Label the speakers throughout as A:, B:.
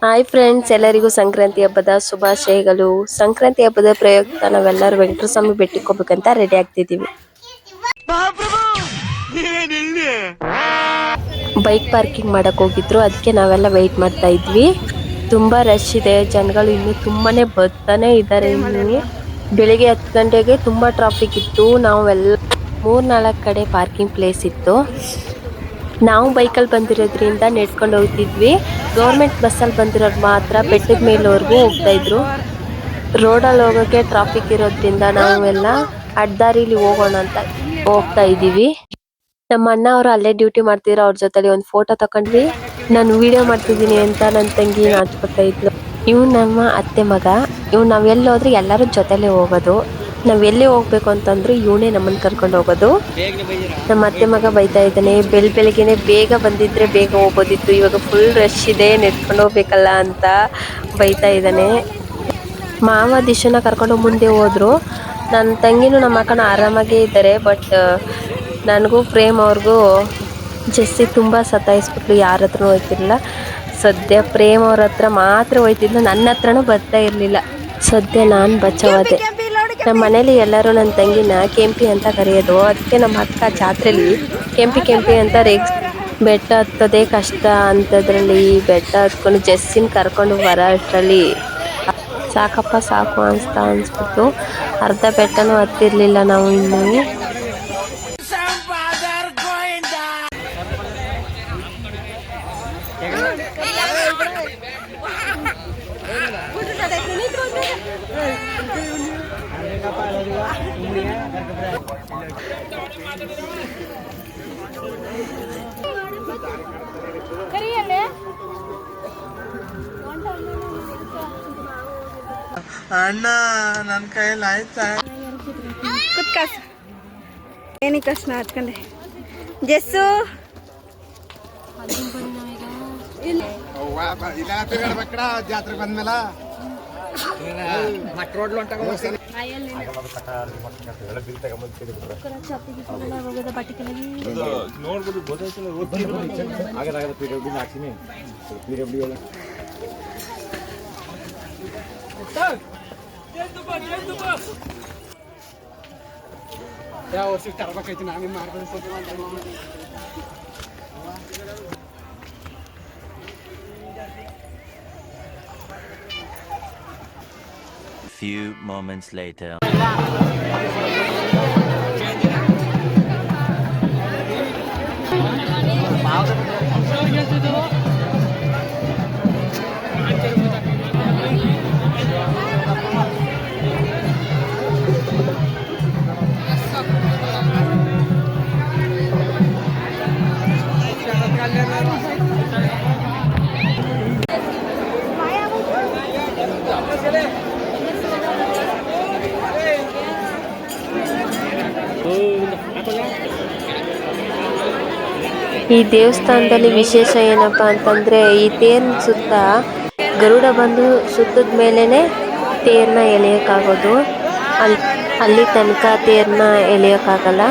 A: Hi friends, ಎಲ್ಲರಿಗೂ ಸಂಕ್ರಾಂತಿ ಹಬ್ಬದ ಶುಭಾಶಯಗಳು. ಸಂಕ್ರಾಂತಿ ಹಬ್ಬದ ಪ್ರಯುಕ್ತ ನಾವೆಲ್ಲರೂ ವೆಂಕಟೇಶ್ವರ ಸ್ವಾಮಿ ಬೆಟ್ಟಕ್ಕೆ ಹೋಗ್ಬೇಕಂತ ರೆಡಿ ಆಗ್ತಿದೀವಿ. ಬೈಕ್ ಪಾರ್ಕಿಂಗ್ ಮಾಡಕ್ ಹೋಗಿದ್ರು, ಅದಕ್ಕೆ ನಾವೆಲ್ಲ ವೆಯ್ಟ್ ಮಾಡ್ತಾ ಇದ್ವಿ. ತುಂಬಾ ರಶ್ ಇದೆ, ಜನಗಳು ಇನ್ನು ತುಂಬಾನೇ ಬರ್ತಾನೆ ಇದ್ದಾರೆ. ಇನ್ನು ಬೆಳಿಗ್ಗೆ 10 ಗಂಟೆಗೆ ತುಂಬಾ ಟ್ರಾಫಿಕ್ ಇತ್ತು. ನಾವೆಲ್ಲ 3-4 ಕಡೆ ಪಾರ್ಕಿಂಗ್ ಪ್ಲೇಸ್ ಇತ್ತು. ನಾವು ಬೈಕಲ್ಲಿ ಬಂದಿರೋದ್ರಿಂದ ನೆಡ್ಕೊಂಡು ಹೋಗ್ತಿದ್ವಿ. ಗೌರ್ಮೆಂಟ್ ಬಸ್ಸಲ್ಲಿ ಬಂದಿರೋರು ಮಾತ್ರ ಬೆಟ್ಟದ ಮೇಲವರೆಗೂ ಹೋಗ್ತಾ ಇದ್ರು. ರೋಡಲ್ಲಿ ಹೋಗೋಕ್ಕೆ ಟ್ರಾಫಿಕ್ ಇರೋದ್ರಿಂದ ನಾವೆಲ್ಲ ಅಡ್ಡದಾರಿಲಿ ಹೋಗೋಣ ಅಂತ ಹೋಗ್ತಾ ಇದ್ದೀವಿ. ನಮ್ಮ ಅಣ್ಣ ಅವರು ಅಲ್ಲೇ ಡ್ಯೂಟಿ ಮಾಡ್ತಿದ್ರು, ಅವ್ರ ಜೊತೆಲಿ ಒಂದು ಫೋಟೋ ತಕೊಂಡ್ವಿ. ನಾನು ವಿಡಿಯೋ ಮಾಡ್ತಿದ್ದೀನಿ ಅಂತ ನನ್ನ ತಂಗಿ ನಾಚ್ಕೊತಾ ಇದ್ಲು. ಇವ್ ನಮ್ಮ ಅತ್ತೆ ಮಗ. ನಾವ್ ಎಲ್ಲಿ ಹೋದ್ರೆ ಎಲ್ಲರೂ ಜೊತೆಲೆ ಹೋಗೋದು. ನಾವ್ ಎಲ್ಲಿ ಹೋಗ್ಬೇಕು ಅಂತಂದ್ರೆ ಇವನೇ ನಮ್ಮನ್ನ ಕರ್ಕೊಂಡು ಹೋಗೋದು. ನಮ್ಮ ಅತ್ತೆ ಮಗ ಬೈತಾ ಇದ್ದಾನೆ, ಬೆಳಿಗ್ಗೆನೆ ಬೇಗ ಬಂದಿದ್ರೆ ಬೇಗ ಹೋಗ್ಬೋದಿತ್ತು, ಇವಾಗ ಫುಲ್ ರಶ್ ಇದೆ, ನೆಡ್ಕೊಂಡು ಹೋಗ್ಬೇಕಲ್ಲ ಅಂತ ಬೈತಾ ಇದ್ದಾನೆ. ಮಾವ ದಿಶನ ಕರ್ಕೊಂಡು ಮುಂದೆ ಹೋದ್ರು. ನನ್ನ ತಂಗಿನೂ ನಮ್ಮ ಅಕ್ಕನೂ ಆರಾಮಾಗೇ ಇದ್ದಾರೆ. ಬಟ್ ನನಗೂ ಪ್ರೇಮ್ ಅವ್ರಿಗೂ ಜೆಸ್ಸಿ ತುಂಬ ಸತಾಯಿಸ್ಬಿಟ್ಲು, ಯಾರ ಹತ್ರನೂ ಹೋಯ್ತಿರ್ಲಿಲ್ಲ. ಸದ್ಯ ಪ್ರೇಮ್ ಅವ್ರ ಹತ್ರ ಮಾತ್ರ ಹೋಯ್ತಿದ್ಲು, ನನ್ನ ಹತ್ರನೂ ಬರ್ತಾ ಇರಲಿಲ್ಲ. ಸದ್ಯ ನಾನು ಬಚಾವಾದೆ. ನಮ್ಮ ಮನೇಲಿ ಎಲ್ಲರೂ ನನ್ನ ತಂಗಿನ ಕೆಂಪಿ ಅಂತ ಕರೆಯೋದು. ಅದಕ್ಕೆ ನಮ್ಮ ಅಕ್ಕ ಜಾತ್ರೆಲಿ ಕೆಂಪಿ ಅಂತ ಬೆಟ್ಟ ಹತ್ತೋದೇ ಕಷ್ಟ ಅಂಥದ್ರಲ್ಲಿ ಬೆಟ್ಟ ಹತ್ಕೊಂಡು ಜೆಸ್ಸಿನ ಕರ್ಕೊಂಡು ಬರೋ ಅಷ್ಟರಲ್ಲಿ ಸಾಕಪ್ಪ ಸಾಕು ಅನ್ಸ್ಬಿಟ್ಟು ಅರ್ಧ ಬೆಟ್ಟನೂ ಹತ್ತಿರಲಿಲ್ಲ ನಾವು ಇನ್ನೂ.
B: ಅಣ್ಣ ನನ್ನ ಕೈಯಲ್ಲಿ ಆಯ್ತಾ
C: ಕುತ್ಕಾಸ ಏನಿ ಕಷ್ಟ ಹಚ್ಕೊಂಡೆ ಜೆಸ್ಸು
B: ಜಾತ್ರೆ ಬಂದ್ಮೇಲೆ ಯಾವ ವರ್ಷ ತರಬೇಕೈತಿ ನಾವೇ ಮಾಡ್ಕೊಂಡು.
D: Few moments later.
A: ಈ ದೇವಸ್ಥಾನದಲ್ಲಿ ವಿಶೇಷ ಏನಪ್ಪಾ ಅಂತಂದ್ರೆ, ಈ ತೇರ್ನ ಸುತ್ತ ಗರುಡ ಬಂದು ಸುತ್ತದ ಮೇಲೇನೆ ತೇರ್ನ ಎಳೆಯೋಕ್ಕಾಗೋದು. ಅಲ್ಲಿ ತನಕ ತೇರ್ನ ಎಳೆಯೋಕ್ಕಾಗಲ್ಲ.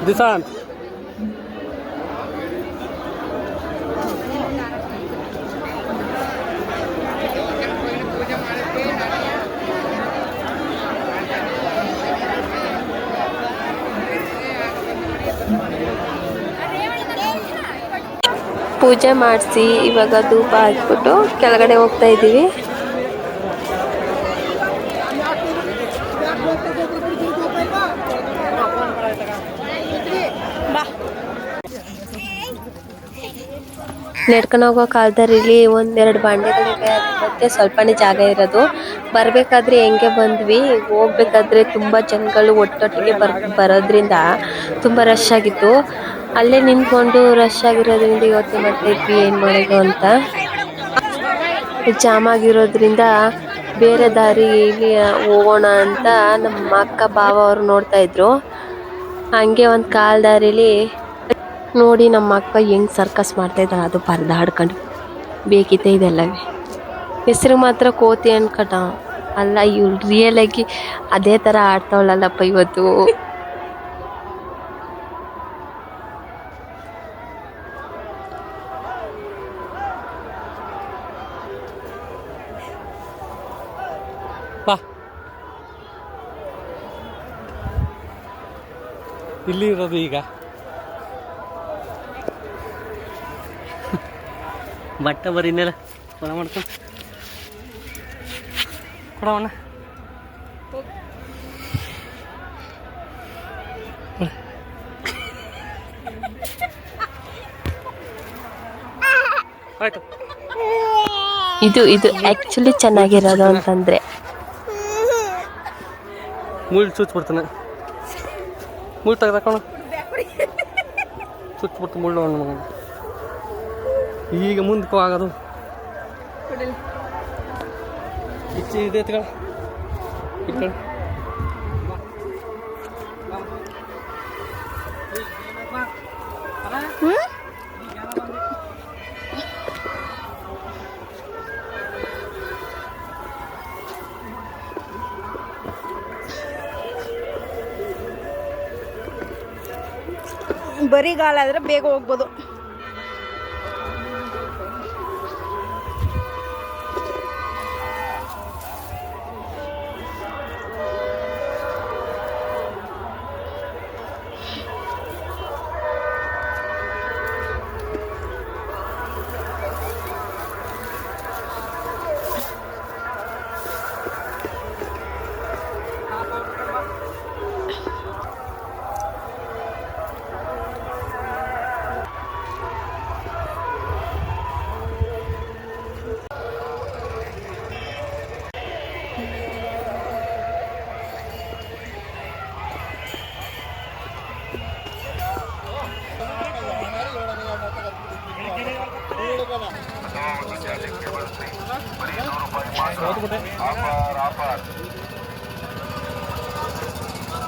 B: ದಿಶಾಂತ್
A: ಪೂಜೆ ಮಾಡಿಸಿ ಇವಾಗ ಧೂಪ ಹಾಕ್ಬಿಟ್ಟು ಕೆಳಗಡೆ ಹೋಗ್ತಾ ಇದ್ದೀವಿ. ನೆಡ್ಕೊಂಡು ಹೋಗೋ ಕಾಲದಲ್ಲಿ ಒಂದೆರಡು ಬಂಡೆಗಳಿವೆ, ಮತ್ತೆ ಸ್ವಲ್ಪನೇ ಜಾಗ ಇರೋದು. ಬರಬೇಕಾದ್ರೆ ಹೆಂಗೆ ಬಂದ್ವಿ, ಹೋಗ್ಬೇಕಾದ್ರೆ ತುಂಬ ಜನಗಳು ಒಟ್ಟೊಟ್ಟಿಗೆ ಬರೋದ್ರಿಂದ ತುಂಬ ರಶ್ ಆಗಿತ್ತು. ಅಲ್ಲೇ ನಿಂತ್ಕೊಂಡು ರಶ್ ಆಗಿರೋದ್ರಿಂದ ಯೋಚನೆ ಮಾಡ್ತಾ ಇದ್ವಿ ಏನು ಮಾಡೋದು ಅಂತ. ಜಾಮ್ ಆಗಿರೋದ್ರಿಂದ ಬೇರೆ ದಾರಿಲಿ ಹೋಗೋಣ ಅಂತ ನಮ್ಮ ಅಕ್ಕ ಬಾವ ಅವರು ನೋಡ್ತಾ ಇದ್ರು. ಹಂಗೆ ಒಂದು ಕಾಲ್ ದಾರಿಲಿ ನೋಡಿ ನಮ್ಮ ಅಕ್ಕ ಹೆಂಗ್ ಸರ್ಕಸ್ ಮಾಡ್ತಾ ಇದ್ದಾರೆ, ಅದು ಪರದಾಡ್ಕೊಂಡು ಬೇಕಿತ್ತೆ ಇದೆಲ್ಲವೇ. ಹೆಸರು ಮಾತ್ರ ಕೋತಿ ಅನ್ಕಟ, ಅಲ್ಲ ಇವ್ಳು ರಿಯಲ್ ಆಗಿ ಅದೇ ಥರ ಆಡ್ತಾವಳಲ್ಲಪ್ಪ ಇವತ್ತು.
B: ಬಾ ಇಲ್ಲಿ ಇರೋದು ಈಗ ಬಟ್ಟೆ ಬರೀನೆಲ್ಲ ಕೊಡ ಮಾಡ್ಕೊಂಡು ಕೊಡವಣ್ಣ. ಆಯ್ತು.
A: ಇದು ಆಕ್ಚುಲಿ ಚೆನ್ನಾಗಿರೋದು ಅಂತಂದ್ರೆ
B: ಮುಳ್ಳು ಚುಚ್ಬಿಡ್ತಾನೆ, ಮುಳ್ಳು ತೆಗ್ದಾಕೋಣ ಚುಚ್ಬಿಡ್ತು ಮುಳ್ಳು ಮಗ. ಈಗ ಮುಂದಕ್ಕೆ ಆಗೋದು ಇಚ್ಚೆ ಇದೆ ಇಟ್ಕೊಳ್ಳ.
C: ಬರಿಗಾಲಾದ್ರೆ ಬೇಗ ಹೋಗ್ಬೋದು.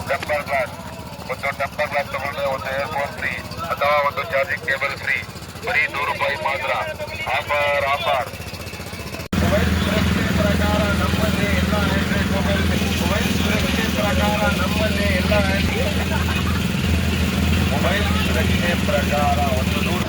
E: ಟೆಂಪರ್ ಗ್ಲಾಸ್, ಒಂದು ಟೆಂಪರ್ ಗ್ಲಾಸ್ ತಗೊಂಡ್ರೆ ಒಂದು ಏರ್ಫೋನ್ ಫ್ರೀ ಅಥವಾ ಒಂದು ಚಾರ್ಜಿಂಗ್ ಕೇಬಲ್ ಫ್ರೀ. ಬರೀ ₹100 ಮಾತ್ರ. Offer offer. ಮೊಬೈಲ್ ಸುರಕ್ಷೆ ಪ್ರಕಾರ ನಮ್ಮಲ್ಲಿ ಎಲ್ಲ ಆಂಡ್ರಾಯ್ಡ್ ಮೊಬೈಲ್. ಮೊಬೈಲ್ ಸುರಕ್ಷೆ ಪ್ರಕಾರ ನಮ್ಮಲ್ಲಿ ಎಲ್ಲ ಮೊಬೈಲ್ ಸುರಕ್ಷೆ ಪ್ರಕಾರ ಒಂದು 100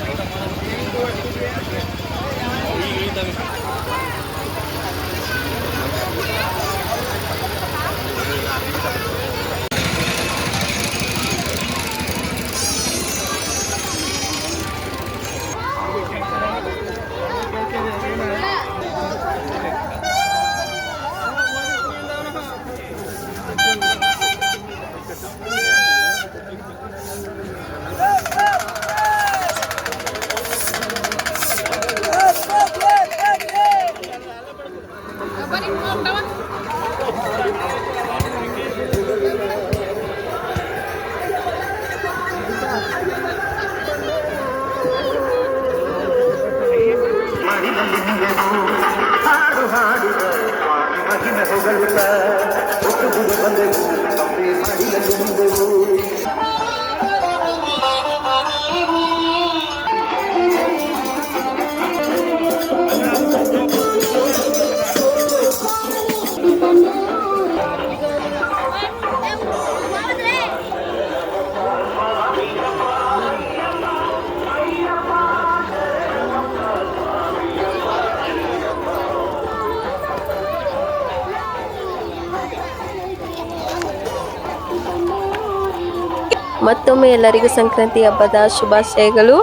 A: ಮತ್ತೊಮ್ಮೆ ಎಲ್ಲರಿಗೂ ಸಂಕ್ರಾಂತಿ ಹಬ್ಬದ ಶುಭಾಶಯಗಳು.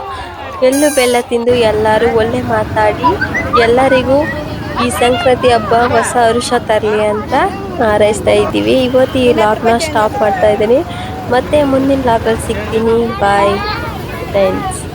A: ಎಳ್ಳು ಬೆಲ್ಲ ತಿಂದು ಎಲ್ಲರೂ ಒಳ್ಳೆ ಮಾತಾಡಿ ಎಲ್ಲರಿಗೂ ಈ ಸಂಕ್ರಾಂತಿ ಹಬ್ಬ ಹೊಸ ಹರುಷ ತರಲಿ ಅಂತ ಹಾರೈಸ್ತಾ ಇದ್ದೀವಿ. ಇವತ್ತು ಈ ಲಾಗ್ನ ಸ್ಟಾಪ್ ಮಾಡ್ತಾ ಇದ್ದೀನಿ. ಮತ್ತೆ ಮುಂದಿನ ಲಾಗಲ್ಲಿ ಸಿಗ್ತೀನಿ. Bye friends.